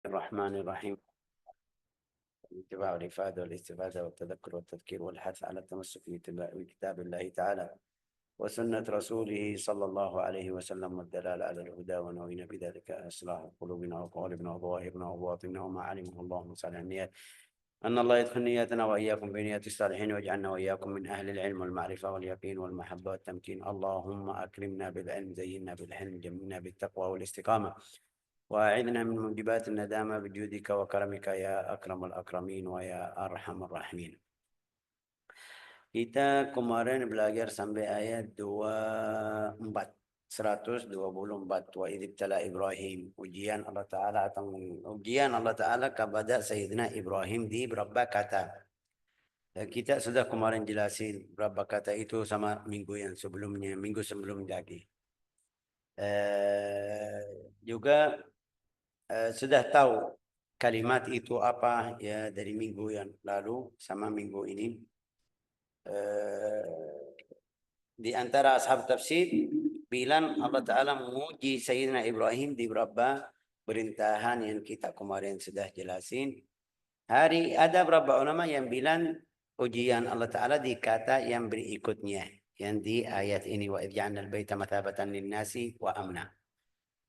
الرحمن الرحيم. الاتباع والإفادة والاستفادة والتذكر والتذكير والحث على التمسك بكتاب الله تعالى وسنة رسوله صلى الله عليه وسلم والدلالة على الهدى ونوينا بذلك إصلاح قلوبنا وقوالبنا وظواهرنا وبواطننا وما علمه الله من صالح النيات. أن الله يدخل نياتنا وإياكم بنيات الصالحين واجعلنا وإياكم من أهل العلم والمعرفة واليقين والمحبة والتمكين. اللهم أكرمنا بالعلم، زينا بالحلم، جملنا بالتقوى والاستقامة، وأعذنا من موجبات الندامة بجودك وكرمك يا أكرم الأكرمين ويا أرحم الراحمين. Kita kemarin belajar sampai ayat 24, 124. Wa idzibtala Ibrahim, ujian Allah Ta'ala atau ujian Allah Ta'ala kepada Sayyidina Ibrahim di berapa kata. Kita sudah kemarin jelasin berapa kata itu sama minggu yang sebelumnya, minggu sebelum lagi. Juga sudah tahu kalimat itu apa ya dari minggu yang lalu sama minggu ini. Di antara ashab tafsir bilang Allah Ta'ala memuji Sayyidina Ibrahim di beberapa perintahan yang kita kemarin sudah jelasin. Ada beberapa ulama yang bilang ujian Allah Ta'ala di kata yang berikutnya, yang di ayat ini, wa idh ja'alnal baita mathabatan lin-nasi wa amna.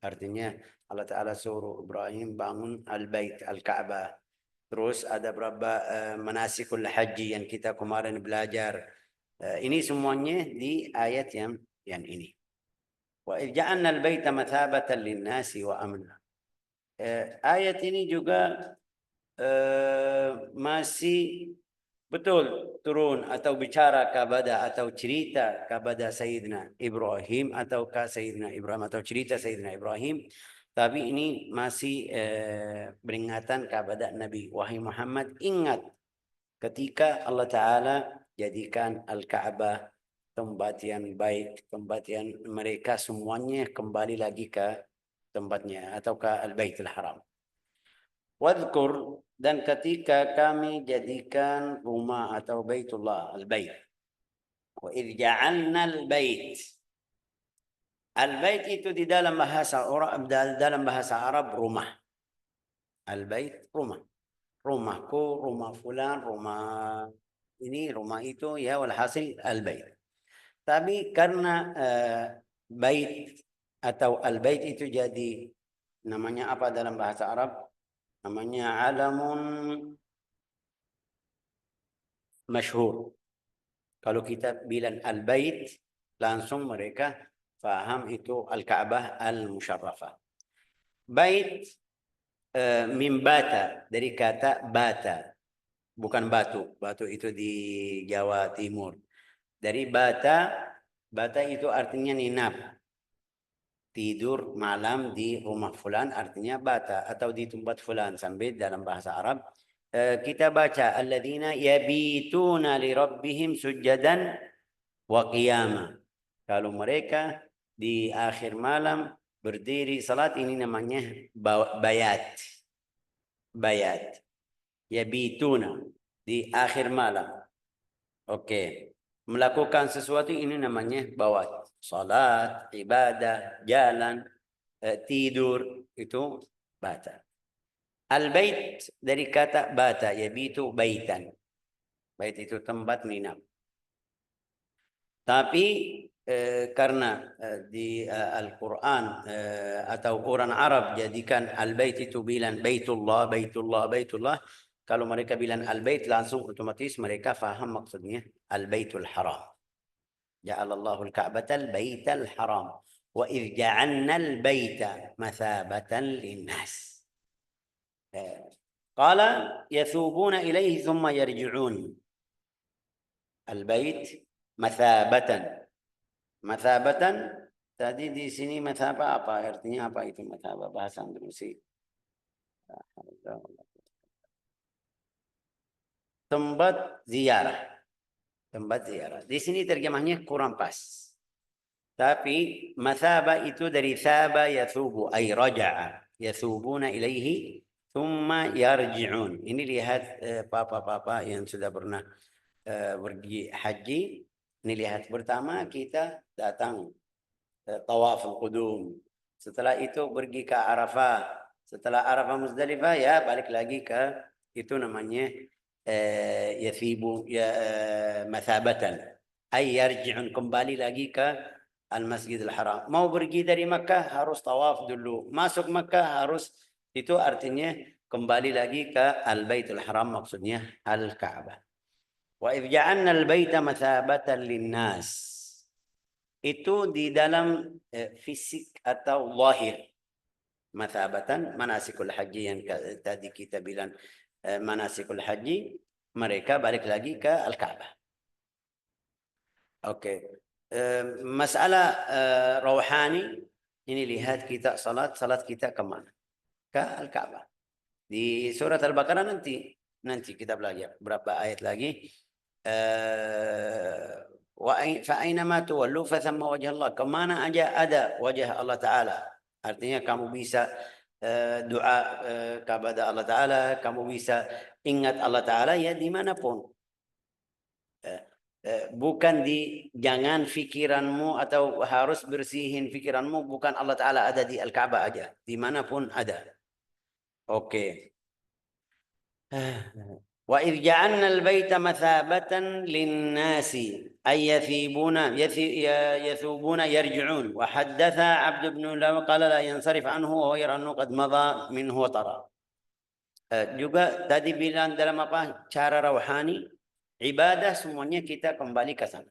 Artinya Allah Ta'ala suruh Ibrahim bangun al-bait, al-Ka'bah. Terus ada beberapa manasikul haji yang kita kemarin belajar. Ini semuanya di ayat yang ini. Wa idh ja'alnal baita mathabatan lin-nasi wa amna. Ayat ini juga masih betul turun atau bicara kepada atau cerita kepada Sayyidina Ibrahim atau ke Sayyidina Ibrahim atau cerita Sayyidina Ibrahim, tapi ini masih peringatan kepada Nabi. Wahai Muhammad, ingat ketika Allah Ta'ala jadikan Al-Ka'bah tempat yang baik, tempat yang mereka semuanya kembali lagi ke tempatnya atau ke Al-Baitul Haram. Wadhkur, dan ketika kami jadikan rumah atau Baitullah, Al-Bait. Wa idh ja'alna al-bait. Al-Bait itu di dalam bahasa Arab rumah. Al-Bait rumah. Rumahku, rumah fulan, rumah ini, rumah itu, ya walhasil Al-Bait. Tapi karena bait atau Al-Bait itu jadi namanya apa dalam bahasa Arab? Namanya alamun masyhur. Kalau kita bilang Al-Bait, langsung mereka faham itu Al-Ka'bah Al-Musharrafah. Bait min bata, dari kata bata, bukan batu. Batu itu di Jawa Timur. Dari bata, bata itu artinya ninap. Tidur malam di rumah fulan artinya bata, atau di tempat fulan. Sampai dalam bahasa Arab kita baca alladzina yabituna li rabbihim sujjadan wa qiyama. Kalau mereka di akhir malam berdiri salat, ini namanya bayat. Bayat. Yabituna di akhir malam. Oke. Melakukan sesuatu ini namanya bawat. Salat, ibadah, jalan, tidur, itu bata. Al-bait dari kata bata, yabitu baitan. Bait itu tempat menginap. Tapi karena di Al-Quran atau orang Arab jadikan Al-Bait itu bilang Baitullah, Baitullah, Baitullah. Kalau mereka bilang Al-Bait, langsung otomatis mereka faham maksudnya Al-Baitul Haram. Ja'alallahu al-Ka'bata al-Baital Haram. Wa idh ja'alna al-Baita mathabatan lin-nas. Qala yathubuna ilaihi thumma yarji'un. Al-Bait mathabatan. Mathabatan, tadi di sini mathabah apa artinya, apa itu mathabah bahasa Indonesia? Tempat ziarah. Tempat ziarah. Di sini terjemahnya kurang pas. Tapi mathabah itu dari thaba yathubu ay raja'a. Yathubuna ilaihi thumma yarji'un. Ini lihat papa-papa yang sudah pernah pergi haji. Ini lihat, pertama kita datang tawaf al-qudum. Setelah itu pergi ke Arafah. Setelah Arafah Muzdalifah ya balik lagi ke itu namanya yathibu ya mathabatan. Ay yarji'un, kembali lagi ke Al-Masjidil Haram. Mau pergi dari Makkah harus tawaf dulu. Masuk Makkah harus, itu artinya kembali lagi ke Al-Baitul Haram, maksudnya Al-Ka'bah. Wa idh ja'alna al-baita mathabatan linnas. Itu di dalam fisik atau zahir. Mathabatan manasikul haji yang tadi kita bilang manasikul haji, mereka balik lagi ke Al-Ka'bah. Oke. Masalah rawhani, ini lihat kita salat kita kemana? Ke Al-Ka'bah. Di surat Al-Baqarah nanti kita belajar berapa ayat lagi. Fa'ainama tuwallu fathamma wajh Allah. Kemana aja ada wajah Allah Ta'ala. Artinya kamu bisa doa kepada Allah Ta'ala, kamu bisa ingat Allah Ta'ala ya dimanapun. Bukan jangan pikiranmu atau harus bersihin pikiranmu, bukan Allah Ta'ala ada di Al-Ka'bah aja, dimanapun ada. Oke. Wa idh ja'alna al-baita mathabatan lin-nasi ay yathubuna yarji'un wa haddatha 'Abd ibn Law qala la yansarif anhu wa yara annahu qad madha minhu wa tara. Juga tadi bilang dalam apa cara rawhani ibadah semuanya kita kembali ke sana.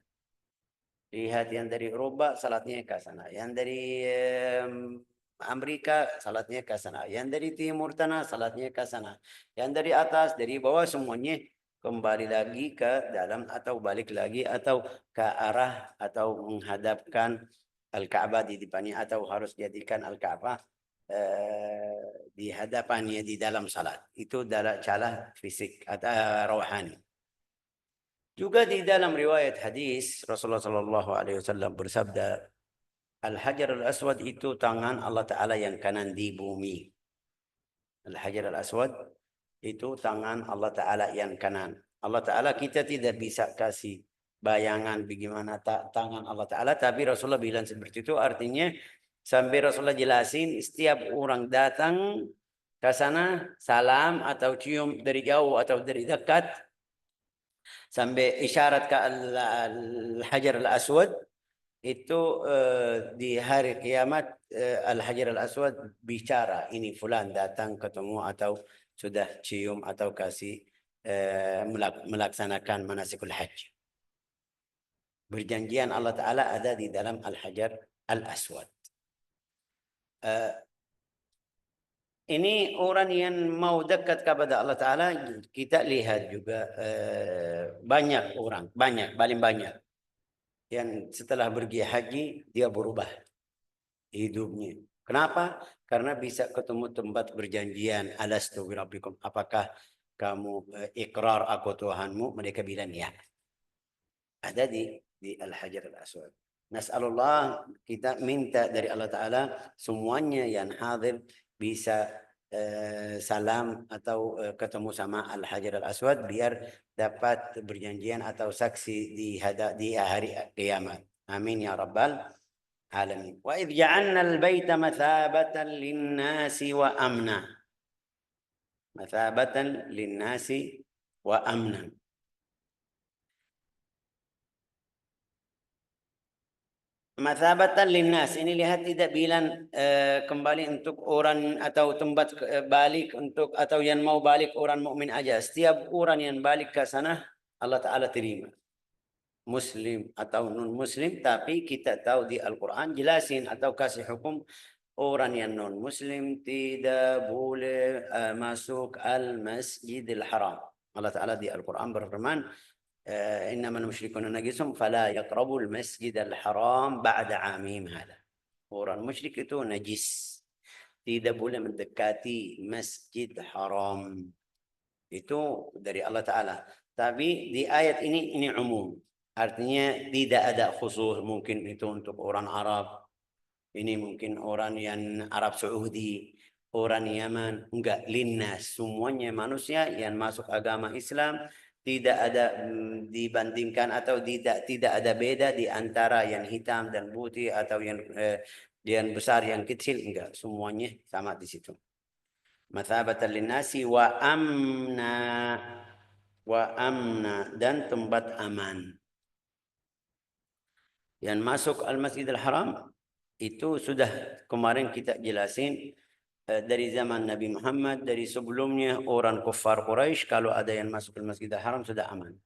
Lihat yang dari Eropa salatnya ke sana, yang dari Amerika salatnya ke sana, yang dari Timur Tengah salatnya ke sana, yang dari atas, dari bawah, semuanya kembali lagi ke dalam atau balik lagi atau ke arah atau menghadapkan Al-Ka'bah di depannya, atau harus jadikan Al-Ka'bah di hadapannya di dalam salat. Itu dalam cara fisik atau rohani. Juga di dalam riwayat hadis Rasulullah Shallallahu Alaihi Wasallam bersabda, Al-Hajar Al-Aswad itu tangan Allah Ta'ala yang kanan di bumi. Al-Hajar Al-Aswad itu tangan Allah Ta'ala yang kanan. Allah Ta'ala kita tidak bisa kasih bayangan bagaimana tangan Allah Ta'ala, tapi Rasulullah bilang seperti itu, artinya sampai Rasulullah jelasin setiap orang datang ke sana, salam atau cium dari jauh atau dari dekat, sampai isyarat ke Al-Hajar Al-Aswad, itu di hari kiamat Al-Hajar Al-Aswad bicara, ini fulan datang ketemu atau sudah cium atau kasih melaksanakan manasikul haji. Perjanjian Allah Ta'ala ada di dalam Al-Hajar Al-Aswad. Ini orang yang mau dekat kepada Allah Ta'ala, kita lihat juga banyak orang, paling banyak yang setelah pergi haji dia berubah hidupnya. Kenapa? Karena bisa ketemu tempat berjanjian, alastu birabbikum, apakah kamu ikrar aku Tuhanmu? Mereka bilang ya. Ada di Al-Hajar Al-Aswad. Nas'alullah, kita minta dari Allah Ta'ala semuanya yang hadir bisa salam atau ketemu sama Al-Hajar Al-Aswad biar dapat berjanjian atau saksi di hari kiamat. Amin ya rabbal alamin. Wa idh ja'alna al-baita mathabatan lin-nasi wa amna. Mathabatan lin-nasi wa amna. Mathabatan linnas, ini lihat tidak bilang kembali untuk orang atau tempat balik untuk atau yang mau balik orang mukmin aja. Setiap orang yang balik ke sana Allah Ta'ala terima. Muslim atau non muslim, tapi kita tahu di Al-Quran jelasin atau kasih hukum orang yang non muslim tidak boleh masuk Al-Masjidil Haram. Allah Ta'ala di Al-Quran berfirman, إنما المشركون نجس فلا يقربوا المسجد الحرام بعد عامهم هذا. Orang musyrik itu najis, tidak boleh mendekati masjid haram. Itu dari Allah Ta'ala. Tapi di ayat ini umum. Artinya tidak ada khusus, mungkin itu untuk orang Arab, ini mungkin orang yang Arab Saudi, orang Yaman, enggak, linnas, semuanya manusia yang masuk agama Islam. Tidak ada dibandingkan atau tidak ada beda di antara yang hitam dan putih atau yang besar yang kecil, enggak, semuanya sama di situ. Mathabatan linnasi wa amna dan tempat aman. Yang masuk Al-Masjidil Haram itu sudah kemarin kita jelasin dari zaman Nabi Muhammad, dari sebelumnya orang kufar Quraisy kalau ada yang masuk Al-Masjidil Haram sudah aman.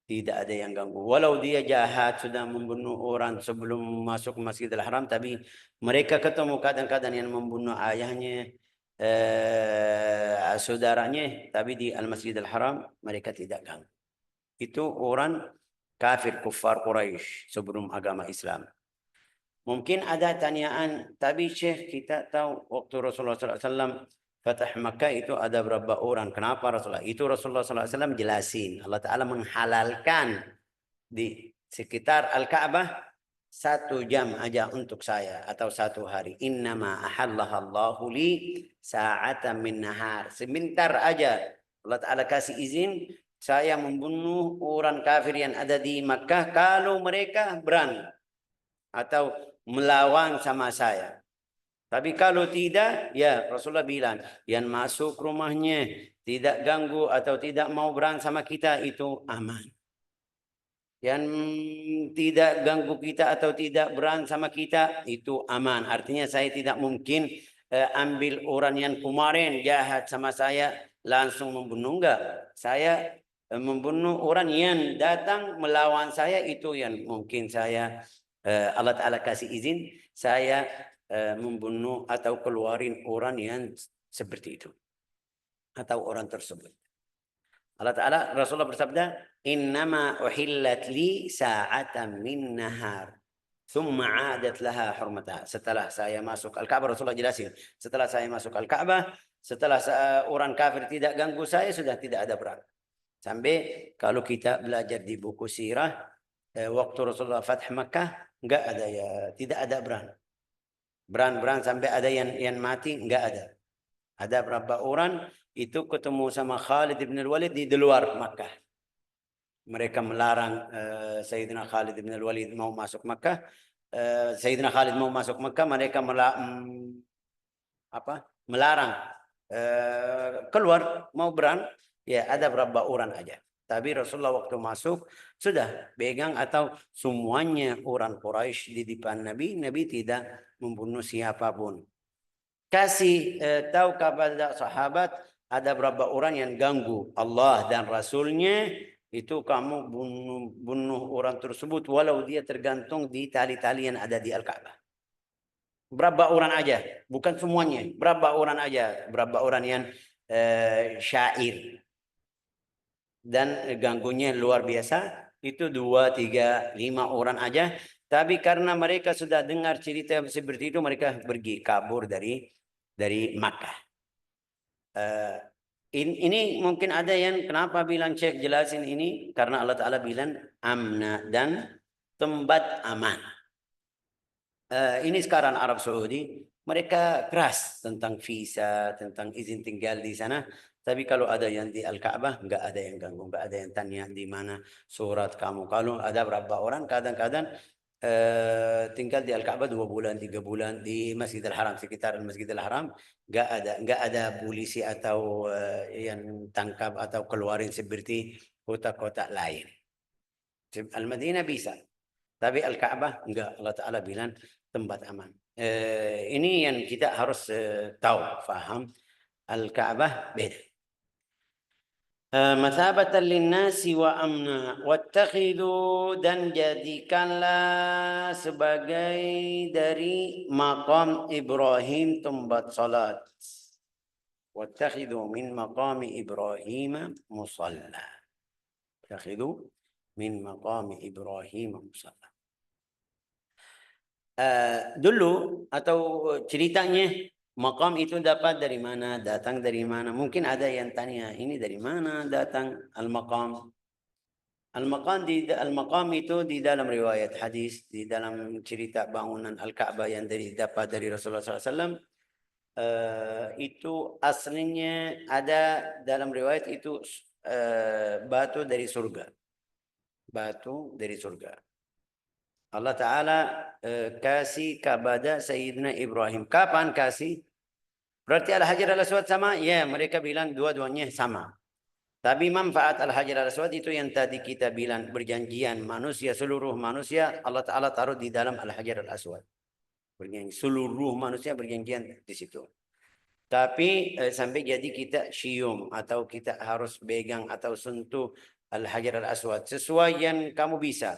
Tidak ada yang ganggu. Walau dia jahat sudah membunuh orang sebelum masuk Masjidil Haram, tapi mereka ketemu kadang-kadang yang membunuh ayahnya, saudaranya, tapi di Al-Masjidil Haram mereka tidak ganggu. Itu orang kafir kufar Quraisy sebelum agama Islam. Mungkin ada tanyaan, tapi Syekh kita tahu waktu Rasulullah SAW Fatah Makkah itu ada berapa orang. Kenapa Rasulullah? Itu Rasulullah SAW jelasin. Allah Ta'ala menghalalkan di sekitar Al-Ka'bah 1 jam aja untuk saya atau 1 hari. Innama ahallahallahu li sa'atan min nahar. Sebentar aja Allah Ta'ala kasih izin saya membunuh orang kafir yang ada di Makkah kalau mereka berani atau melawan sama saya. Tapi kalau tidak, ya Rasulullah bilang, yang masuk rumahnya tidak ganggu atau tidak mau berang sama kita itu aman. Yang tidak ganggu kita atau tidak berang sama kita itu aman. Artinya saya tidak mungkin ambil orang yang kemarin jahat sama saya langsung membunuh, enggak. Saya membunuh orang yang datang melawan saya itu yang mungkin saya Allah Ta'ala kasih izin saya membunuh atau keluarin orang yang seperti itu atau orang tersebut. Allah Ta'ala Rasulullah bersabda, innama uhillat li sa'atan min nahar thumma 'adat laha hurmataha. Setelah saya masuk Al-Ka'bah, Rasulullah jelasin, setelah saya masuk Al-Ka'bah, setelah orang kafir tidak ganggu saya, sudah tidak ada perang. Sampai kalau kita belajar di buku sirah, waktu Rasulullah Fath Makkah enggak ada ya, tidak ada berang. Berang sampai ada yang mati enggak ada. Ada berapa orang itu ketemu sama Khalid bin Al-Walid di luar Makkah. Mereka melarang Sayyidina Khalid bin Al-Walid mau masuk Makkah. Sayyidina Khalid mau masuk Makkah, mereka melarang keluar mau berang. Ya ada berapa orang aja. Tapi Rasulullah waktu masuk sudah pegang atau semuanya orang Quraisy di depan Nabi, Nabi tidak membunuh siapapun. Kasih tahu kepada sahabat ada berapa orang yang ganggu Allah dan Rasulnya, itu kamu bunuh orang tersebut walau dia tergantung di tali-tali yang ada di Al-Ka'bah. Berapa orang aja, bukan semuanya. Berapa orang aja, berapa orang yang syair dan ganggunya luar biasa, itu 2, 3, 5 orang aja. Tapi karena mereka sudah dengar cerita seperti itu, mereka pergi kabur dari Makkah. Ini mungkin ada yang kenapa bilang Syekh jelasin ini, karena Allah Ta'ala bilang amna dan tempat aman. Ini sekarang Arab Saudi, mereka keras tentang visa, tentang izin tinggal di sana. Tapi kalau ada yang di Al-Ka'bah, nggak ada yang ganggu, nggak ada yang tanya di mana surat kamu. Kalau ada berapa orang, kadang-kadang tinggal di Al-Ka'bah 2 bulan, 3 bulan di Masjidil Haram, sekitar Masjidil Haram, nggak ada polisi atau yang tangkap atau keluarin seperti kota-kota lain. Al-Madinah bisa, tapi Al-Ka'bah enggak. Allah Ta'ala bilang tempat aman. Ini yang kita harus tahu, faham. Al-Ka'bah beda. Mathabatan linnasi wa amna wattakhidhu, dan jadikanlah sebagai dari maqam Ibrahim tempat salat. Wattakhidhu min maqami Ibrahim musalla. Wattakhidhu min maqami Ibrahim musalla. Dulu atau ceritanya maqam itu dapat dari mana, datang dari mana. Mungkin ada yang tanya, ini dari mana datang al-maqam? Al-maqam itu di dalam riwayat hadis, di dalam cerita bangunan Al-Ka'bah yang dapat dari Rasulullah SAW, itu aslinya ada dalam riwayat itu batu dari surga. Batu dari surga. Allah Ta'ala kasih kepada Sayyidina Ibrahim. Kapan kasih? Berarti Al-Hajar Al-Aswad sama? Ya, mereka bilang dua-duanya sama. Tapi manfaat Al-Hajar Al-Aswad itu yang tadi kita bilang perjanjian manusia, seluruh manusia Allah Ta'ala taruh di dalam Al-Hajar Al-Aswad. Perjanjian seluruh manusia berjanjian di situ. Tapi sampai jadi kita cium atau kita harus pegang atau sentuh Al-Hajar Al-Aswad sesuai yang kamu bisa.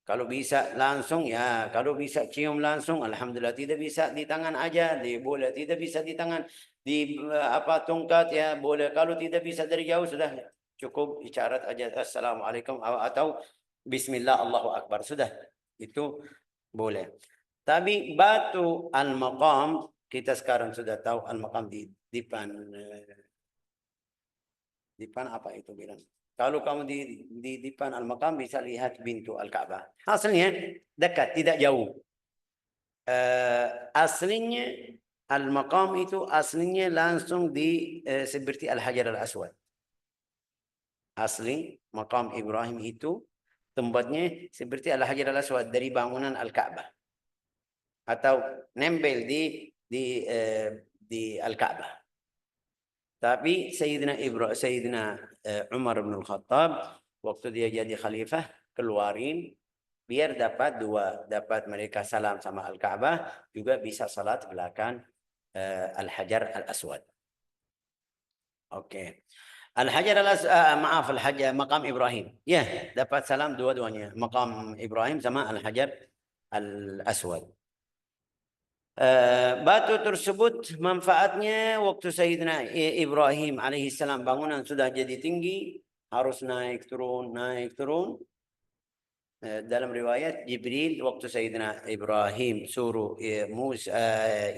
Kalau bisa langsung ya, kalau bisa cium langsung, alhamdulillah. Tidak bisa di tangan aja, boleh. Tidak bisa di tangan, di apa tongkat ya boleh. Kalau tidak bisa dari jauh sudah cukup isyarat aja assalamualaikum atau Bismillah Allahu Akbar sudah itu boleh. Tapi batu al-maqam kita sekarang sudah tahu al-maqam di depan depan apa itu bilang. Kalau kamu di depan al-maqam bisa lihat pintu al-Ka'bah. Hasilnya dekat, tidak jauh. Aslinya al-maqam itu aslinya langsung di seperti al-Hajar al-Aswad. Asli maqam Ibrahim itu tempatnya seperti al-Hajar al-Aswad dari bangunan al-Ka'bah atau nempel di al-Ka'bah. Tapi Sayyidina Umar bin Al-Khattab waktu dia jadi khalifah keluarin biar dapat mereka salam sama Al-Ka'bah juga bisa salat belakang Al-Hajar Al-Aswad. Oke. Al-Hajar maaf Al-Hajar maqam Ibrahim. Ya, dapat salam dua-duanya. Maqam Ibrahim sama Al-Hajar Al-Aswad. Batu tersebut manfaatnya waktu Sayyidina Ibrahim alaihissalam bangunan sudah jadi tinggi harus naik turun. Dalam riwayat Jibril waktu Sayyidina Ibrahim suruh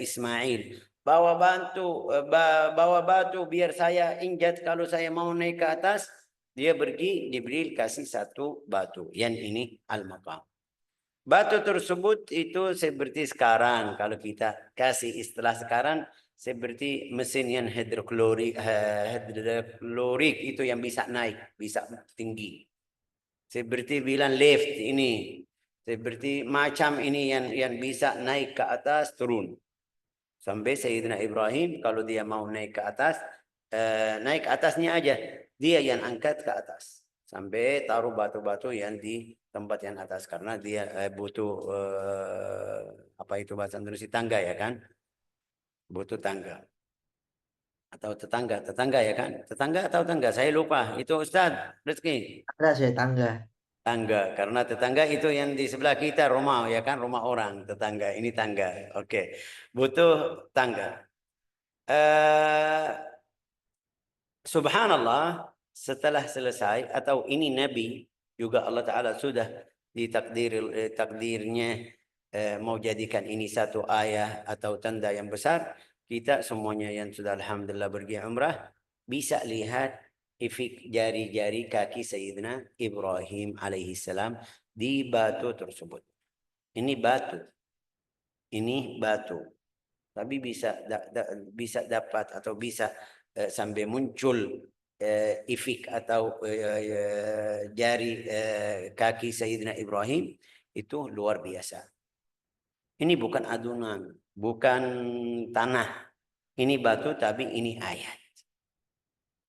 Ismail bawa batu biar saya injat kalau saya mau naik ke atas. Dia pergi, Jibril kasih satu batu yang ini al-maqam. Batu tersebut itu seperti sekarang kalau kita kasih istilah sekarang seperti mesin yang hidroklorik itu yang bisa naik, bisa tinggi. Seperti bilang lift ini, seperti macam ini yang bisa naik ke atas turun. Sampai Sayyidina Ibrahim kalau dia mau naik ke atas, naik atasnya aja, dia yang angkat ke atas. Sampai taruh batu-batu yang di tempat yang atas karena dia butuh apa itu bahasa Indonesia tangga ya kan? Butuh tangga atau tetangga ya kan? Tetangga atau tangga? Saya lupa. Itu Ustaz Rizky. Ada saya tangga. Tangga karena tetangga itu yang di sebelah kita rumah ya kan? Rumah orang tetangga. Ini tangga. Oke. Butuh tangga. Subhanallah setelah selesai atau ini Nabi juga Allah Ta'ala sudah takdirnya mau jadikan ini satu ayah atau tanda yang besar. Kita semuanya yang sudah alhamdulillah pergi umrah bisa lihat ifik jari-jari kaki Sayyidina Ibrahim alaihissalam di batu tersebut. Ini batu. Ini batu. Tapi bisa dapat atau bisa sampai muncul ifik atau jari kaki Sayyidina Ibrahim itu luar biasa. Ini bukan adunan, bukan tanah. Ini batu tapi ini ayat.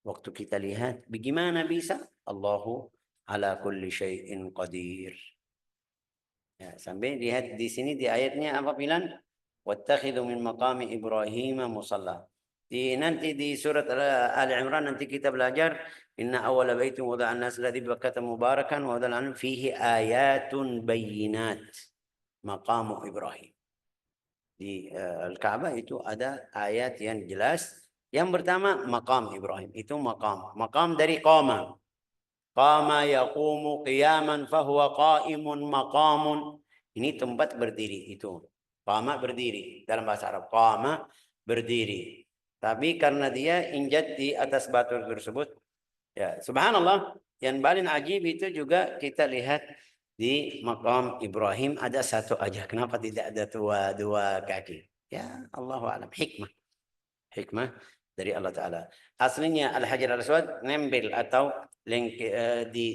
Waktu kita lihat bagaimana bisa Allahu ala kulli syai'in qadir. Ya, sampai lihat di sini di ayatnya apa bilang? Wattakhidhu min maqami Ibrahim musalla. Nanti di surat Ali Imran nanti kita belajar inna awwala baitin wada'a an-nas alladhi Bakkata mubarakan wa hudan fihi ayatun bayyinat maqamu Ibrahim. Di Al-Ka'bah itu ada ayat yang jelas. Yang pertama maqam Ibrahim itu maqam. Maqam dari qama. Qama yaqumu qiyaman fahuwa qa'imun maqamun. Ini tempat berdiri itu. Qama berdiri dalam bahasa Arab. Qama berdiri. Tapi karena dia injat di atas batu tersebut, ya subhanallah, yang paling ajib itu juga kita lihat di maqam Ibrahim ada satu aja. Kenapa tidak ada dua kaki? Ya Allahu a'lam. Hikmah dari Allah Ta'ala. Aslinya Al-Hajar Al-Aswad nempel atau di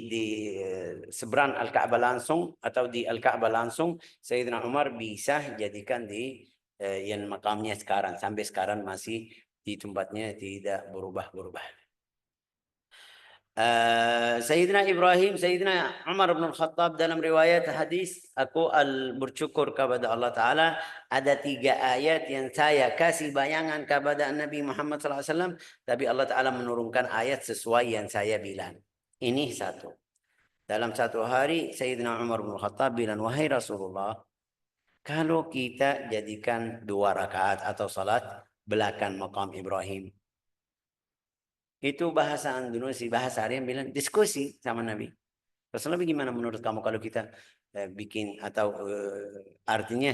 seberang Al-Ka'bah langsung atau di Al-Ka'bah langsung. Sayyidina Umar bisa jadikan di yang makamnya sekarang sampai sekarang masih di tempatnya, tidak berubah-berubah. Sayyidina Ibrahim, Sayyidina Umar bin Khattab dalam riwayat hadis, aku bersyukur kepada Allah Ta'ala, ada 3 ayat yang saya kasih bayangan kepada Nabi Muhammad SAW, tapi Allah Ta'ala menurunkan ayat sesuai yang saya bilang. Ini satu. Dalam satu hari, Sayyidina Umar bin Khattab bilang, wahai Rasulullah, kalau kita jadikan 2 rakaat atau salat belakang makam Ibrahim, itu bahasa Indonesia, bahasa harian bilang diskusi sama Nabi. Rasulullah, gimana menurut kamu kalau kita bikin atau artinya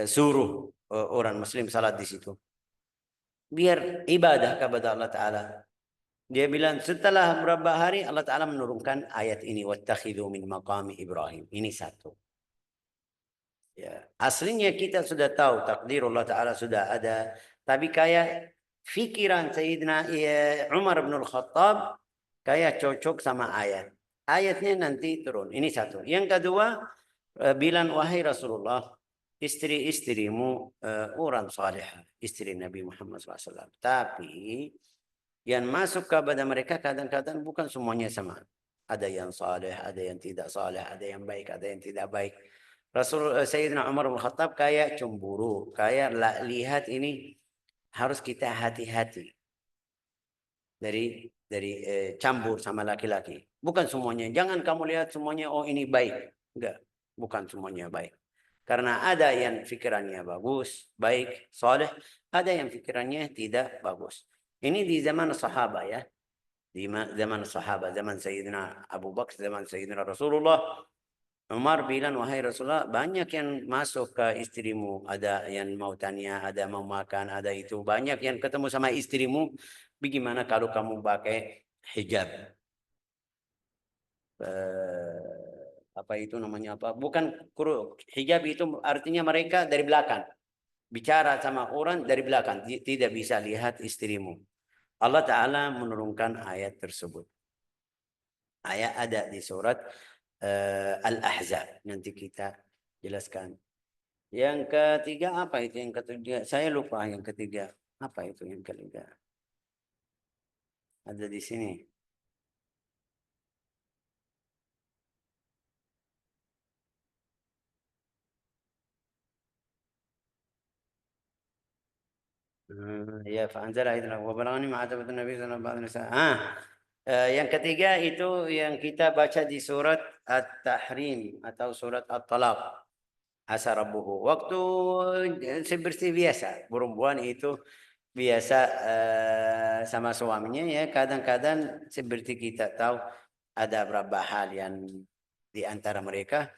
suruh orang Muslim salat di situ, biar ibadah kepada Allah Taala. Dia bilang setelah beberapa hari Allah Taala menurunkan ayat ini, wattakhidhu min maqami Ibrahim. Ini satu. Ya, aslinya kita sudah tahu takdir Allah Taala sudah ada, tapi kayak fikiran Sayyidina Umar bin Khattab kayak cocok sama ayat. Ayatnya nanti turun. Ini satu. Yang kedua, bilang wahai Rasulullah, istri-istrimu orang saleh, istri Nabi Muhammad SAW. Tapi yang masuk kepada mereka kadang-kadang bukan semuanya sama. Ada yang saleh, ada yang tidak saleh, ada yang baik, ada yang tidak baik. Sayyidina Umar bin Khattab kayak cemburu, kayak lihat ini harus kita hati-hati dari campur sama laki-laki. Bukan semuanya. Jangan kamu lihat semuanya oh ini baik. Enggak, bukan semuanya baik. Karena ada yang pikirannya bagus, baik, saleh, ada yang pikirannya tidak bagus. Ini di zaman sahabat ya. Di zaman sahabat, zaman Sayyidina Abu Bakar, zaman Sayyidina Rasulullah. Umar bilang, wahai Rasulullah, banyak yang masuk ke istrimu. Ada yang mau tanya, ada mau makan, ada itu. Banyak yang ketemu sama istrimu. Bagaimana kalau kamu pakai hijab? Apa itu namanya apa? Bukan hijab itu artinya mereka dari belakang. Bicara sama orang dari belakang. Tidak bisa lihat istrimu. Allah Ta'ala menurunkan ayat tersebut. Ayat ada di surat Al-Ahzab. Nanti kita jelaskan. Yang ketiga apa itu? Yang ketiga saya lupa yang ketiga. Apa itu yang ketiga? Ada di sini. Ya fa'anzala idna wa balagani ma'atabat Nabi sallallahu alaihi wasallam. Yang ketiga itu yang kita baca di surat At-Tahrim atau surat At-Talaq. Asa rabbuhu. Waktu seperti biasa, perempuan itu biasa sama suaminya ya, kadang-kadang seperti kita tahu ada beberapa hal yang di antara mereka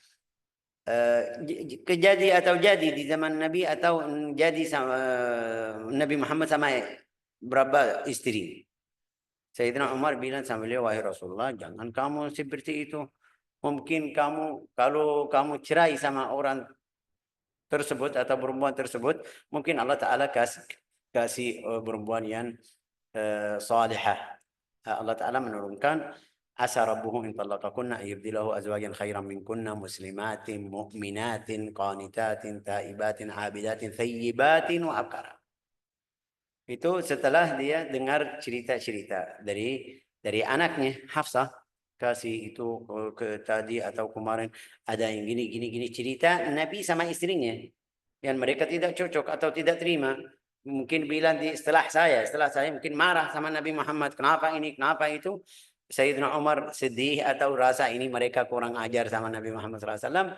kejadi atau jadi di zaman Nabi atau jadi sama Nabi Muhammad sama berapa istri. Sayyidina Umar bilang sama beliau, wahai Rasulullah, jangan kamu seperti itu. Mungkin kamu kalau kamu cerai sama orang tersebut atau perempuan tersebut, mungkin Allah Taala kasih perempuan yang salihah. Allah Taala menurunkan asa rabbuhu in talaqakunna yubdilahu azwajan khairan minkunna muslimatin mu'minatin qanitatin taibatin abidatin thayyibatin wa abkara. Itu setelah dia dengar cerita-cerita dari anaknya Hafsah, kasih itu ke tadi atau kemarin ada yang gini cerita Nabi sama istrinya yang mereka tidak cocok atau tidak terima. Mungkin bilang setelah saya mungkin marah sama Nabi Muhammad, kenapa ini, kenapa itu. Sayyidina Umar sedih atau rasa ini mereka kurang ajar sama Nabi Muhammad SAW,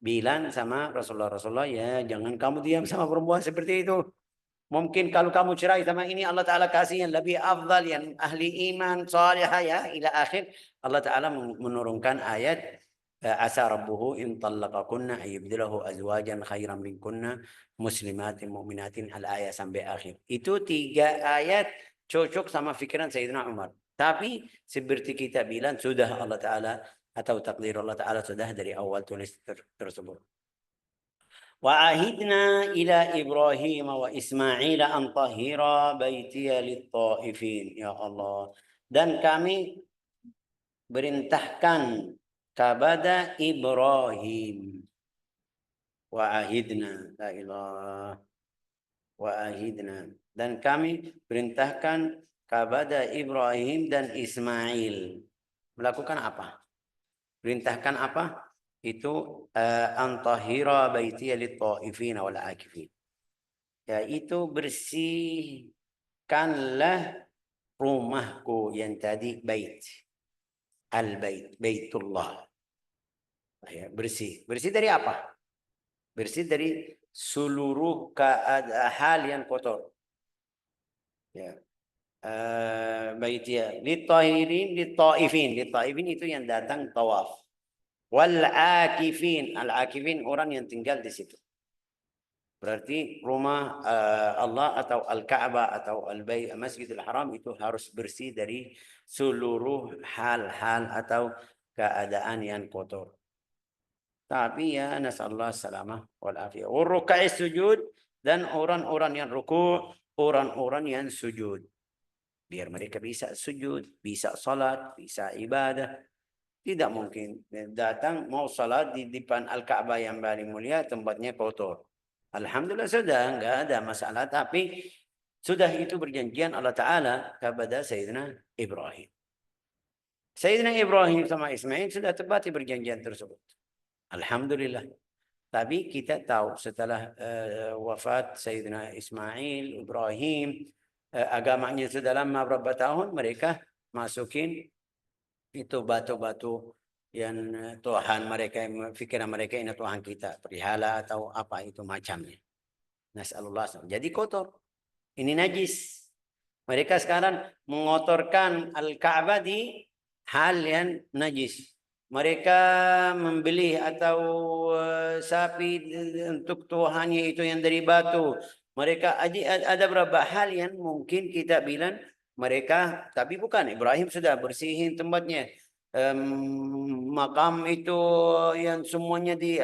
bilang sama Rasulullah, ya jangan kamu diam sama perempuan seperti itu. Mungkin kalau kamu cerai sama ini Allah Ta'ala kasih yang lebih afdal, yang ahli iman, salihah ya, ila akhir. Allah Ta'ala menurunkan ayat asa rabbuhu in talaqakunna ayyubdilahu azwajan khairan minkunna muslimatin mu'minatin al-ayat sampai akhir. Itu 3 ayat cocok sama fikiran Sayyidina Umar. Tapi seperti kita bilang sudah Allah Ta'ala atau takdir Allah Ta'ala sudah dari awal tulis tersebut. وعهدنا إلى إبراهيم وإسماعيل أن طهira baitiya lit-taifin. Ya Allah. Dan kami perintahkan kepada Ibrahim. Wa'ahidna. La ilah. wa ahidna. Dan kami perintahkan kepada Ibrahim dan Ismail melakukan apa? Perintahkan apa? Itu antahira baitiya lit-taifin wal akifin. Yaitu bersihkanlah rumahku yang tadi bait. Al-bait, baitullah. Ya, bersih. Bersih dari apa? Bersih dari seluruh hal yang kotor. Ya. Baitiya lit-tahirin lit-taifin. Lit-taifin itu yang datang tawaf. Wal akifin. Al-akifin orang yang tinggal di situ. Berarti rumah Allah atau Al-Ka'bah atau Masjidil Haram itu harus bersih dari seluruh hal-hal atau keadaan yang kotor. Tapi ya nasallahu salamah wal afiyah. Rukai sujud dan orang-orang yang ruku', orang-orang yang sujud. Biar mereka bisa sujud, bisa salat, bisa ibadah. Tidak mungkin datang mau salat di depan Al-Ka'bah yang paling mulia tempatnya kotor. Alhamdulillah sudah enggak ada masalah, tapi sudah itu perjanjian Allah Ta'ala kepada Sayyidina Ibrahim. Sayyidina Ibrahim sama Ismail sudah tepati perjanjian tersebut. Alhamdulillah. Tapi kita tahu setelah wafat Sayyidina Ismail, Ibrahim, agamanya sudah lama berapa tahun, mereka masukin itu batu-batu yang Tuhan mereka, fikiran mereka ini Tuhan kita, perihala atau apa itu macamnya. Nasallallahu. Jadi kotor. Ini najis. Mereka sekarang mengotorkan Al-Ka'bah di hal yang najis. Mereka membeli atau sapi untuk Tuhannya itu yang dari batu. Mereka ada beberapa hal yang mungkin kita bilang mereka, tapi bukan. Ibrahim sudah bersihin tempatnya. Makam itu yang semuanya di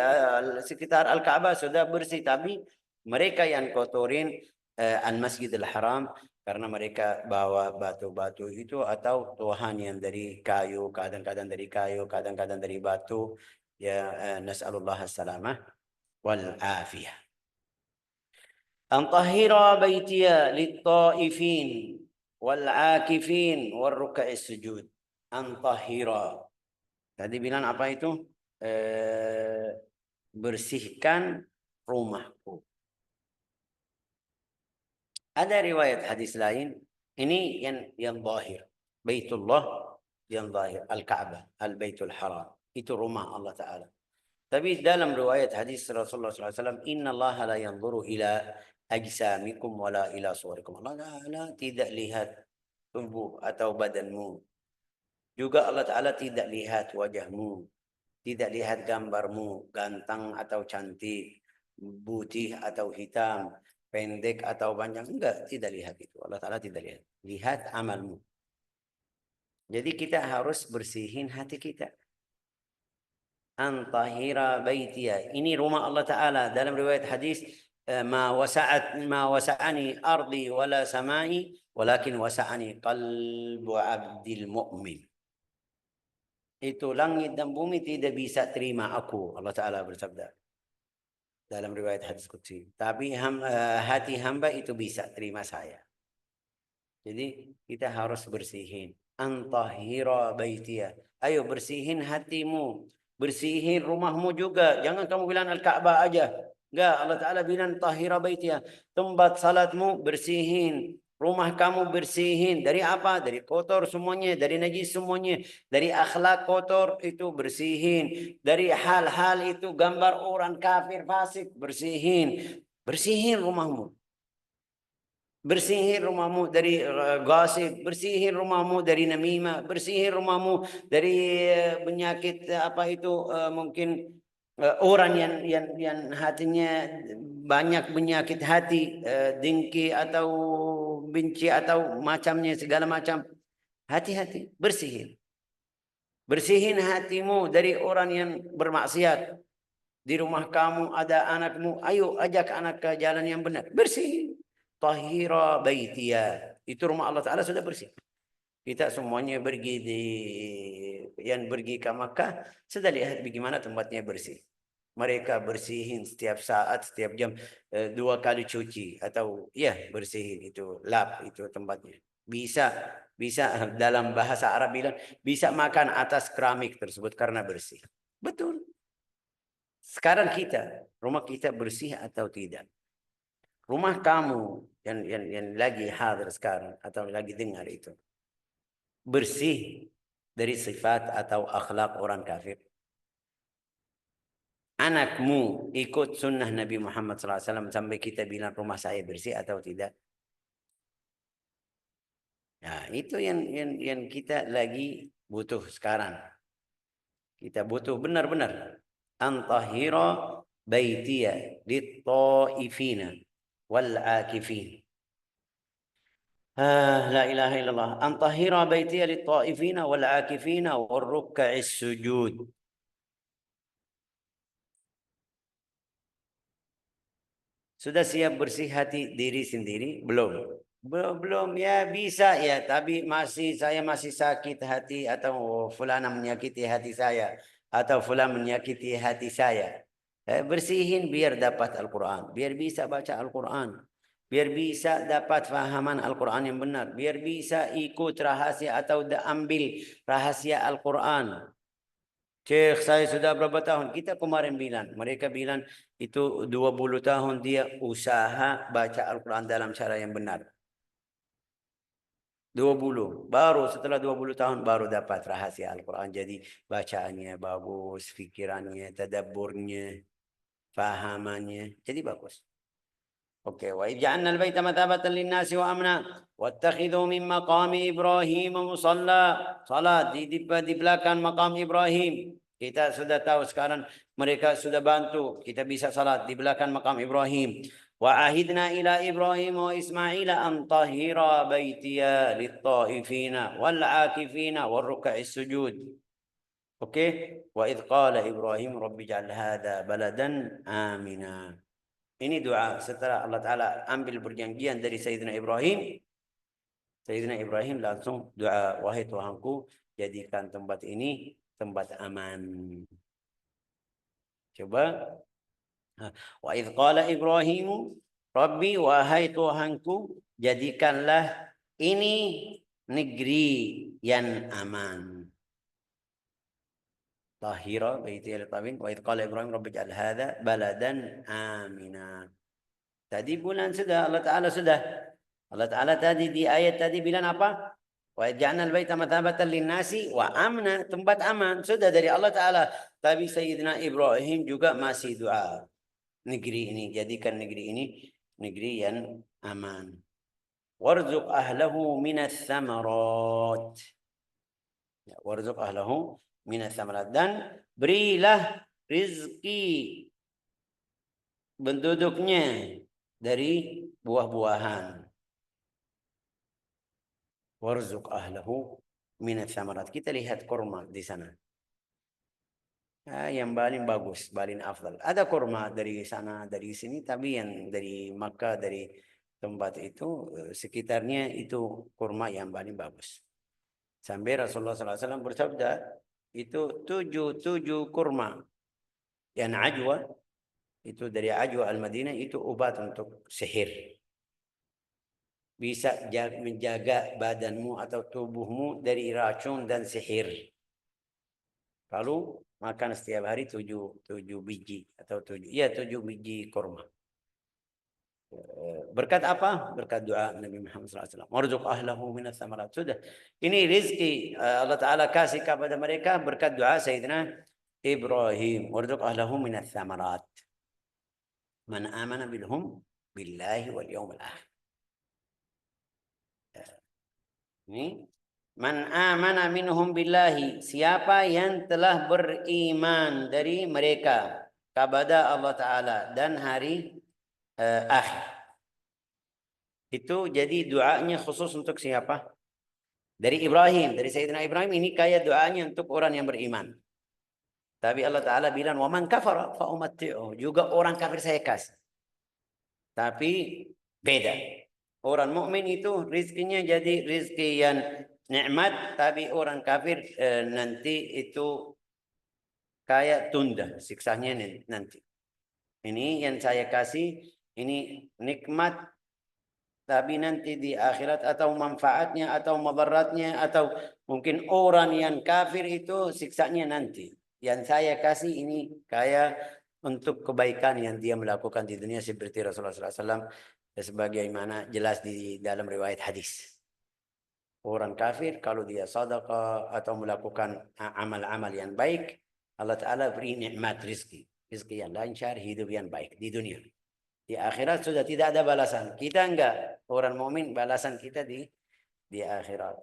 sekitar Al-Ka'bah sudah bersih, tapi mereka yang kotorin Al-Masjidil Haram karena mereka bawa batu-batu itu atau Tuhan yang dari kayu, kadang-kadang dari kayu, kadang-kadang dari batu. Ya, nas'alullah as-salamah wal afiyah. Antahira baitiya lit-taifin wal akifin wal ruka'is sujud. Antahira. Tadi bilang apa itu? Bersihkan rumahku. Ada riwayat hadis lain. Ini yang zahir. Baitullah yang zahir. Al-Ka'bah. Al-Baitul Haram. Itu rumah Allah Ta'ala. Tapi dalam riwayat hadis Rasulullah SAW, Inna Allah la yanzuru ila ajsamikum wala ila suwarikum. Allah Ta'ala tidak lihat tubuh atau badanmu. Juga Allah Ta'ala tidak lihat wajahmu. Tidak lihat gambarmu. Ganteng atau cantik. Putih atau hitam. Pendek atau panjang. Enggak, tidak lihat itu. Allah Ta'ala tidak lihat. Lihat amalmu. Jadi kita harus bersihin hati kita. Antahira baitiya. Ini rumah Allah Ta'ala. Dalam riwayat hadis, ma wasa'ani ardi wala samai, walakin wasa'ani qalbu abdil mu'min. Itu langit dan bumi tidak bisa terima aku. Allah Ta'ala bersabda. Dalam riwayat hadis qudsi. Tapi hati hamba itu bisa terima saya. Jadi kita harus bersihin. Antahira baitiya. Ayo bersihin hatimu. Bersihin rumahmu juga. Jangan kamu bilang Al-Ka'bah aja. Enggak, Allah Ta'ala bilang tahira baitiya. Tempat salatmu bersihin. Rumah kamu bersihin. Dari apa? Dari kotor semuanya. Dari najis semuanya. Dari akhlak kotor itu bersihin. Dari hal-hal itu gambar orang kafir fasik bersihin. Bersihin rumahmu. Bersihin rumahmu dari gosip, bersihin rumahmu dari namimah, bersihin rumahmu dari penyakit apa itu mungkin orang yang hatinya banyak penyakit hati, dengki atau benci atau macamnya segala macam. Hati-hati, bersihin. Bersihin hatimu dari orang yang bermaksiat. Di rumah kamu ada anakmu, ayo ajak anak ke jalan yang benar. Bersihin. Tahira baitiya. Itu rumah Allah Ta'ala sudah bersih. Kita semuanya pergi ke Makkah, sudah lihat bagaimana tempatnya bersih. mereka bersihin setiap saat, setiap jam, 2 kali cuci atau ya bersihin itu lap itu tempatnya. Bisa dalam bahasa Arab bilang bisa makan atas keramik tersebut karena bersih. Betul. Sekarang rumah kita bersih atau tidak? Rumah kamu yang lagi hadir sekarang atau lagi dengar itu bersih dari sifat atau akhlak orang kafir. Anakmu ikut sunnah Nabi Muhammad SAW sampai kita bilang rumah saya bersih atau tidak? Nah, itu yang kita lagi butuh sekarang. Kita butuh benar-benar antahira baitiya lit-taifina wal akifin. La ilaha illallah. Antahira baitiya lit-taifina wal akifina wal ruk'is sujud. Sudah siap bersih hati diri sendiri? Belum. Belum ya bisa ya, tapi saya masih sakit hati atau fulana menyakiti hati saya atau fulan menyakiti hati saya. Bersihin biar dapat Al-Quran, biar bisa baca Al-Quran, biar bisa dapat fahaman Al-Quran yang benar, biar bisa ikut rahasia atau ambil rahasia Al-Quran. Syekh, saya sudah berapa tahun? Kita kemarin bilang, mereka bilang itu 20 tahun dia usaha baca Al-Quran dalam cara yang benar. 20. Baru setelah 20 tahun baru dapat rahasia Al-Quran. Jadi bacaannya bagus, fikirannya, tadabburnya, fahamannya. Jadi bagus. Oke, wa ij'alna al-baita mathabatan lin-nasi wa amna wattakhidhu min maqami Ibrahim musalla. Salat di belakang makam Ibrahim. Kita sudah tahu sekarang mereka sudah bantu kita bisa salat di belakang makam Ibrahim. Wa ahidna ila Ibrahim wa Ismail an tahira baitiya lit-taifina wal akifina war ruk'is sujud. Oke, wa idh qala Ibrahim rabbi ij'al hadha baladan amina. Ini doa setelah Allah Ta'ala ambil perjanjian dari Sayyidina Ibrahim. Sayyidina Ibrahim langsung doa, wahai Tuhanku, jadikan tempat ini tempat aman. Coba. Wa idh qala Ibrahim, Rabbi, wahai Tuhanku, jadikanlah ini negeri yang aman. Tahira baiti al-tabin wa idh qala Ibrahim rabbi ij'al hadha baladan amina. Tadi bulan sudah Allah Taala sudah. Allah Taala tadi di ayat tadi bilang apa? Wa ja'alna al-baita mathabatan lin-nasi wa amna, tempat aman. Sudah dari Allah Taala. Tapi Sayyidina Ibrahim juga masih doa. Negeri ini, jadikan negeri ini negeri yang aman. Warzuq ahlahu minas samarat. Warzuq ahlahu minas samarat, dan berilah rizki penduduknya dari buah-buahan. Warzuq ahlahu minas samarat. Kita lihat kurma di sana. Yang paling bagus, paling afdal. Ada kurma dari sana, dari sini, tapi yang dari Makkah, dari tempat itu, sekitarnya itu kurma yang paling bagus. Sampai Rasulullah SAW bersabda, itu 7 kurma. Yang ajwa, itu dari ajwa al-Madinah, itu obat untuk sihir. Bisa menjaga badanmu atau tubuhmu dari racun dan sihir. Kalau makan setiap hari 7 biji atau 7 biji kurma. Berkat apa? Berkat doa Nabi Muhammad SAW. Warzuq ahlahu minas samarat. Sudah. Ini rizki Allah Ta'ala kasih kepada mereka berkat doa Sayyidina Ibrahim. Warzuq ahlahu minas samarat. Man amana bilhum billahi wal yawmil akhir. Ini. Man amana minhum billahi. Siapa yang telah beriman dari mereka kepada Allah Ta'ala dan hari akhir. Itu jadi doanya khusus untuk siapa? Dari Ibrahim, dari Sayyidina Ibrahim. Ini kayak doanya untuk orang yang beriman. Tapi Allah Ta'ala bilang, wa man kafara fa umatti'uh. Juga orang kafir saya kasih. Tapi beda. Orang mukmin itu rizkinya jadi rizki yang nikmat. Tapi orang kafir nanti itu kayak tunda siksanya nanti. Ini yang saya kasih, ini nikmat, tapi nanti di akhirat atau manfaatnya atau madaratnya atau mungkin orang yang kafir itu siksanya nanti. Yang saya kasih ini kayak untuk kebaikan yang dia melakukan di dunia seperti Rasulullah SAW sebagaimana jelas di dalam riwayat hadis. Orang kafir kalau dia sedekah atau melakukan amal-amal yang baik, Allah Ta'ala beri nikmat rizki. Rizki yang lancar, hidup yang baik di dunia. Di akhirat sudah tidak ada balasan. Kita enggak. Orang mukmin balasan kita di akhirat.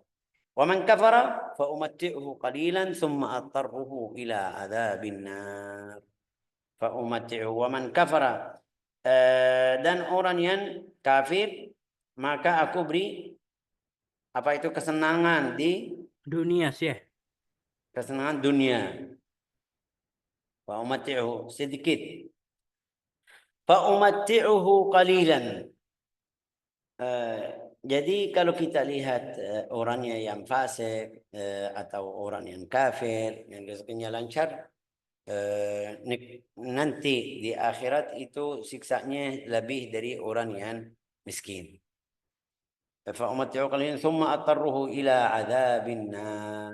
Wa man kafara fa umatti'uhu qalilan thumma attarruhu ila adzabin nar. Fa umatti'uhu wa man kafara. Dan orang yang kafir maka aku beri apa itu kesenangan di dunia sih. kesenangan dunia. Fa umatti'uhu sedikit. Fa umatti'uhu qalilan. Jadi kalau kita lihat orangnya yang fasik atau orang yang kafir yang rezekinya lancar, nanti di akhirat itu siksanya lebih dari orang yang miskin. فَأُمَتِّعُهُ قَلِيلًا ثُمَّ أَضْطَرُّهُ إِلَى عَذَابِ النَّارِ.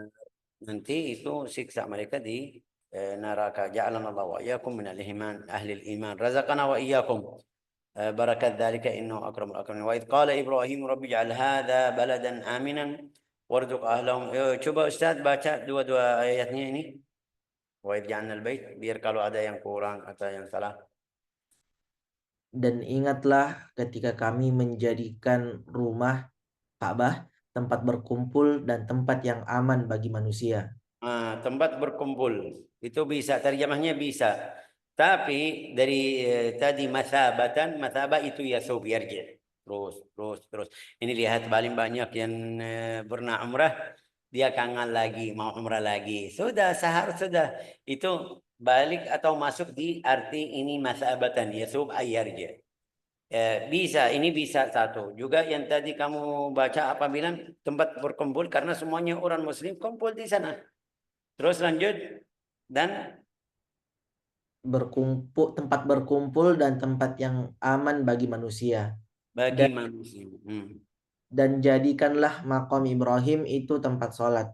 Nanti itu siksa mereka di neraka. Ja'alana Allah wa iyyakum min al-iman ahli al-iman. Razaqana wa iyyakum بركات ذلك إنه أكرم الأكرمين. وإذ قال إبراهيم رب اجعل هذا بلدا آمنا وارزق أهلهم. Coba Ustaz baca dua-dua ayatnya ini. وإذ جعلنا البيت, biar kalau ada yang kurang atau yang salah. Dan ingatlah ketika kami menjadikan rumah Ka'bah tempat berkumpul dan tempat yang aman bagi manusia. Tempat berkumpul itu bisa terjemahnya bisa. Tapi dari tadi masabatan, masabah itu ya yarji. Terus. Ini lihat paling banyak yang pernah umrah, dia kangen lagi, mau umrah lagi. Sudah, sudah. Itu balik atau masuk di arti ini masabatan, yasub yarji. Bisa, ini bisa satu. Juga yang tadi kamu baca apa bilang tempat berkumpul karena semuanya orang muslim kumpul di sana. Terus lanjut dan Tempat berkumpul dan tempat yang aman bagi manusia. bagi manusia. Dan jadikanlah maqam Ibrahim itu tempat sholat.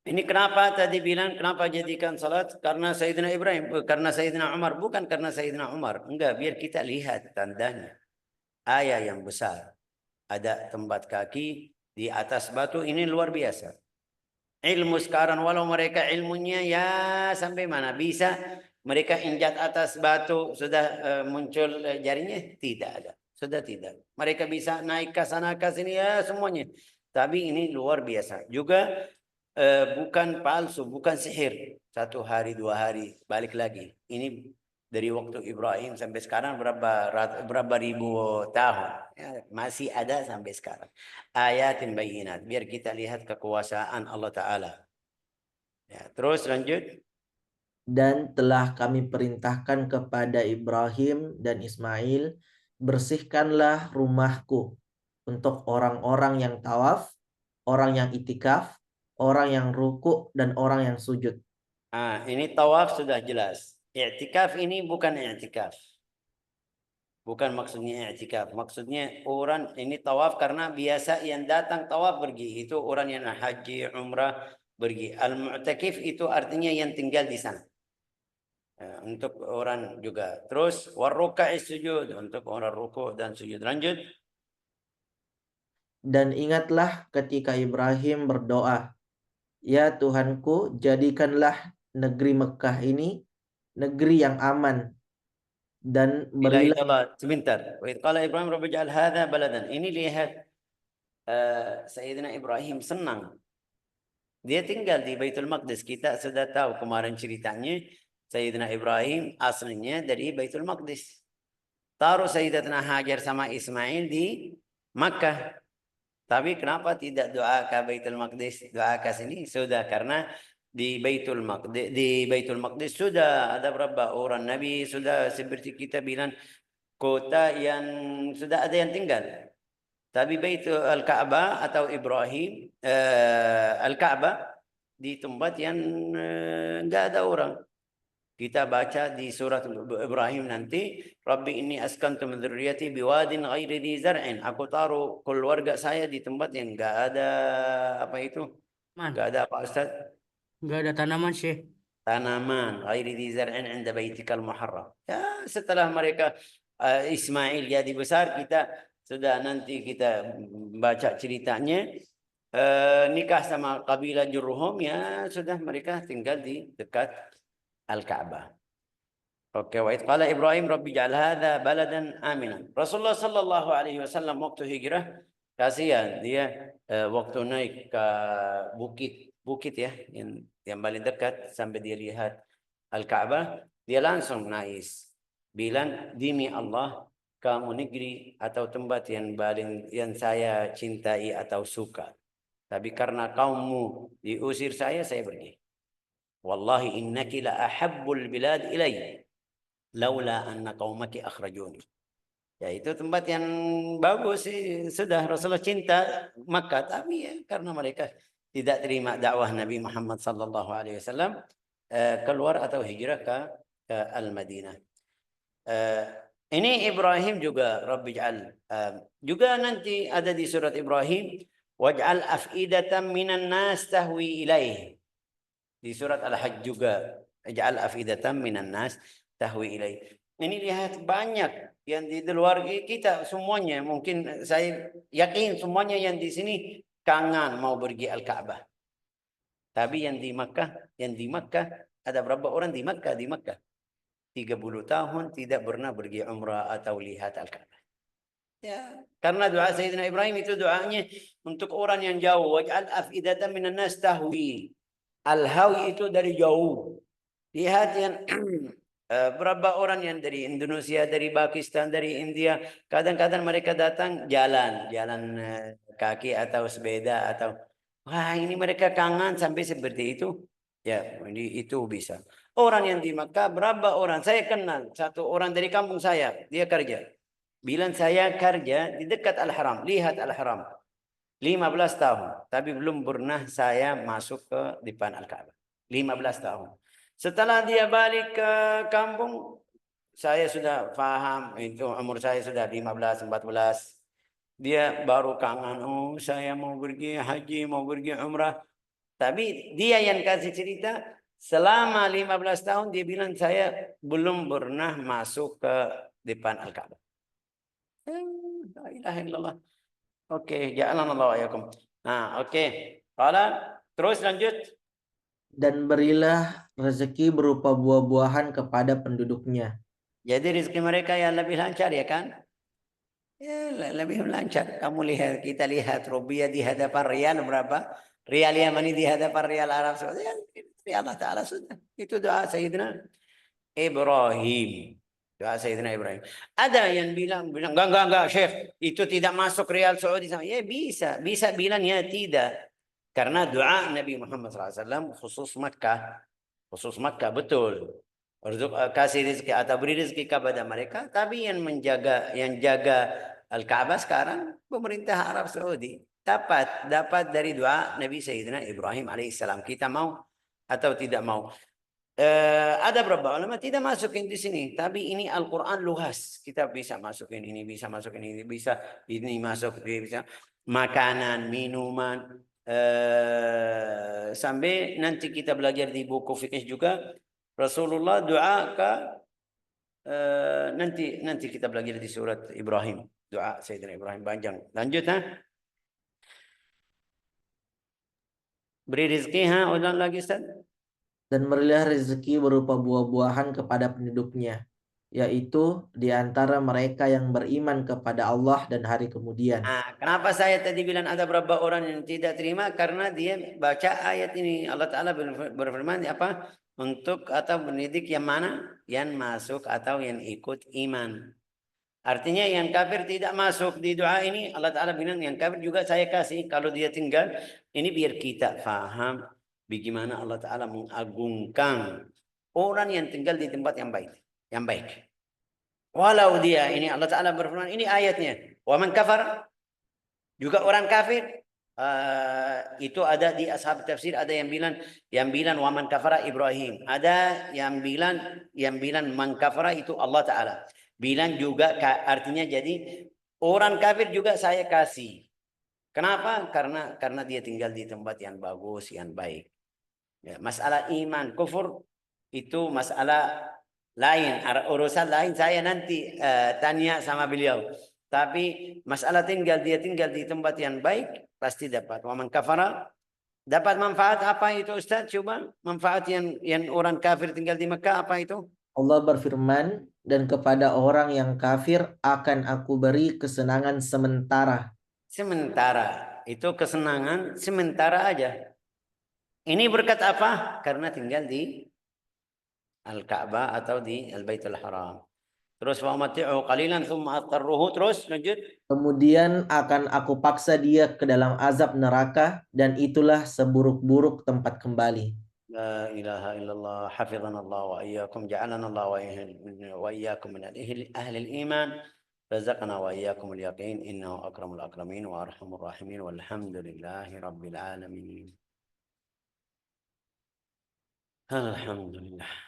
Ini kenapa tadi bilang kenapa jadikan salat? Karena Sayyidina Ibrahim, karena Sayyidina Umar, bukan karena Sayyidina Umar. Enggak, biar kita lihat tandanya. Ayah yang besar. Ada tempat kaki di atas batu, ini luar biasa. Ilmu sekarang walau mereka ilmunya ya sampai mana bisa mereka injak atas batu sudah muncul jarinya tidak ada, sudah tidak. Mereka bisa naik ke sana ke sini ya semuanya, tapi ini luar biasa juga. Bukan palsu, bukan sihir. 1 hari 2 hari balik lagi. Ini dari waktu Ibrahim sampai sekarang berapa ribu tahun ya, masih ada sampai sekarang. Ayatin bayinat, biar kita lihat kekuasaan Allah Ta'ala. Ya, terus lanjut. Dan telah kami perintahkan kepada Ibrahim dan Ismail, bersihkanlah rumahku untuk orang-orang yang tawaf, orang yang itikaf, orang yang ruku, dan orang yang sujud. Ini tawaf sudah jelas. I'tikaf ini bukan i'tikaf. Bukan maksudnya i'tikaf. Maksudnya orang ini tawaf karena biasa yang datang tawaf pergi. Itu orang yang haji, umrah pergi. Al-mu'takif itu artinya yang tinggal di sana. Untuk orang juga. Terus warruka'i sujud untuk orang ruku dan sujud. Lanjut. Dan ingatlah ketika Ibrahim berdoa, ya Tuhanku, jadikanlah negeri Mekah ini negeri yang aman dan berilah. Sebentar. Wa idh qala Ibrahim rabbi ja'al hadha baladan. Ini lihat Sayyidina Ibrahim senang. Dia tinggal di Baitul Maqdis. Kita sudah tahu kemarin ceritanya. Sayyidina Ibrahim aslinya dari Baitul Maqdis. Taruh Sayyidatina Hajar sama Ismail di Makkah. Tapi kenapa tidak doa ke Baitul Maqdis? Doa ke sini sudah karena di Baitul Maqdis sudah ada berapa orang Nabi sudah seperti kita bilang kota yang sudah ada yang tinggal. Tapi Baitul Al-Ka'bah atau Ibrahim Al-Ka'bah di tempat yang enggak ada orang. Kita baca di surat Ibrahim nanti, Rabbi inni askantu min dzurriyyati biwadin ghairi dzi zar'in. Aku taruh keluarga saya di tempat yang enggak ada apa itu? Man, Enggak ada apa Ustaz? nggak ada tanaman, Syekh. Tanaman ghairi dzi zar'in 'inda baitikal muharram. Ya, setelah mereka Ismail jadi besar, kita sudah nanti kita baca ceritanya. Nikah sama kabilah Jurhum, ya sudah mereka tinggal di dekat Al-Ka'bah. Oke, wa qala Ibrahim rabbi ja'al hadza baladan aminan. Rasulullah sallallahu alaihi wasallam waktu hijrah, kasihan dia waktu naik ke bukit ya yang paling dekat sampai dia lihat Al-Ka'bah, dia langsung nangis. Bilang, demi Allah, kamu negeri atau tempat yang paling yang saya cintai atau suka. Tapi karena kamu diusir saya pergi. Wallahi innaki la ahabbul bilad ilayya laula anna qaumaki akhrajuni. Ya, itu tempat yang bagus sih. Sudah Rasulullah cinta Makkah, tapi ya, karena mereka tidak terima dakwah Nabi Muhammad sallallahu alaihi wasallam, keluar atau hijrah ke Al-Madinah. Ini Ibrahim juga Rabbi ja'al, juga nanti ada di surat Ibrahim, waj'al af'idatan minan nas tahwi ilaih. Di surat Al-Hajj juga, ij'al af'idatan minan nas tahwi ilaih. Ini lihat banyak yang di luar kita semuanya, mungkin saya yakin semuanya yang di sini kangen mau pergi Al-Ka'bah. Tapi yang di Makkah ada berapa orang di Makkah? 30 tahun tidak pernah pergi umrah atau lihat Al-Ka'bah. Ya, karena doa Sayyidina Ibrahim itu doanya untuk orang yang jauh. Waj'al af'idatan minan nas tahwi. Al-hawi itu dari jauh. Lihat yang berapa orang yang dari Indonesia, dari Pakistan, dari India, kadang-kadang mereka datang jalan kaki atau sepeda atau wah, ini mereka kangen sampai seperti itu. Ya, ini itu bisa. Orang yang di Makkah berapa orang? Saya kenal satu orang dari kampung saya, dia kerja. Bilang saya kerja di dekat Al-Haram, lihat Al-Haram. 15 tahun, tapi belum pernah saya masuk ke depan Al-Ka'bah. 15 tahun. Setelah dia balik ke kampung, saya sudah paham, itu umur saya sudah 15, 14. Dia baru kangen, oh saya mau pergi haji, mau pergi umrah. Tapi dia yang kasih cerita, selama 15 tahun dia bilang saya belum pernah masuk ke depan Al-Ka'bah. La ilaha illallah. Oke, ja'alana Allah wa iyyakum. Nah, oke. Terus lanjut. Dan berilah rezeki berupa buah-buahan kepada penduduknya. Jadi rezeki mereka yang lebih lancar ya kan? Ya, lebih lancar. Kamu lihat, kita lihat rupiah di hadapan rial berapa? Rial Yamani di hadapan rial Arab Saudi. Ya, Allah Ta'ala sudah. Itu doa Sayyidina Ibrahim. Doa Sayyidina Ibrahim. Ada yang bilang enggak Syekh, itu tidak masuk rial Saudi. Ya bisa bilang ya tidak. Karena doa Nabi Muhammad SAW khusus Makkah betul. Kasih rezeki atau beri rezeki kepada mereka, tapi yang jaga Al-Ka'bah sekarang pemerintah Arab Saudi. Dapat dari doa Nabi Sayyidina Ibrahim alaihissalam. Kita mau atau tidak mau. Ada beberapa ulama tidak masukin di sini, tapi ini Al-Quran luas. Kita bisa masukin ini, bisa masukin ini, bisa ini masuk, bisa makanan, minuman. Sampai nanti kita belajar di buku fikih juga Rasulullah doa ke nanti kita belajar di surat Ibrahim, doa Sayyidina Ibrahim panjang. Lanjut beri rezeki ulang lagi Ustaz. Dan berilah rezeki berupa buah-buahan kepada penduduknya, yaitu di antara mereka yang beriman kepada Allah dan hari kemudian. Kenapa saya tadi bilang ada beberapa orang yang tidak terima? Karena dia baca ayat ini. Allah Ta'ala berfirman apa? Untuk atau mendidik yang mana? Yang masuk atau yang ikut iman. Artinya yang kafir tidak masuk di doa ini. Allah Ta'ala bilang yang kafir juga saya kasih. Kalau dia tinggal, ini biar kita faham bagaimana Allah Ta'ala mengagungkan orang yang tinggal di tempat yang baik. Walau dia, ini Allah Ta'ala berfirman, ini ayatnya. Wa man kafar, juga orang kafir, Itu ada di ashab tafsir, ada yang bilang wa man kafara Ibrahim, ada yang bilang man kafara itu Allah Taala. Bilang juga artinya jadi orang kafir juga saya kasih. Kenapa? Karena dia tinggal di tempat yang bagus, yang baik. Ya, masalah iman, kufur itu masalah lain, urusan lain saya nanti tanya sama beliau. Tapi masalah dia tinggal di tempat yang baik pasti dapat. Wa man kafara dapat manfaat apa itu Ustaz? Coba manfaat yang orang kafir tinggal di Mekah apa itu? Allah berfirman, dan kepada orang yang kafir akan aku beri kesenangan sementara. Sementara. Itu kesenangan sementara aja. Ini berkat apa? Karena tinggal di Al-Ka'bah atau di Al-Baitul Haram. Terus wa mati'u qalilan thumma adtarruhu, terus lanjut. Kemudian akan aku paksa dia ke dalam azab neraka, dan itulah seburuk-buruk tempat kembali. La ilaha illallah, hafizana Allah wa iyyakum, ja'alana Allah wa iyyakum min ahli al-iman, razaqana wa iyyakum al-yaqin, innahu akramul akramin wa arhamur rahimin, walhamdulillahi rabbil alamin. Alhamdulillah.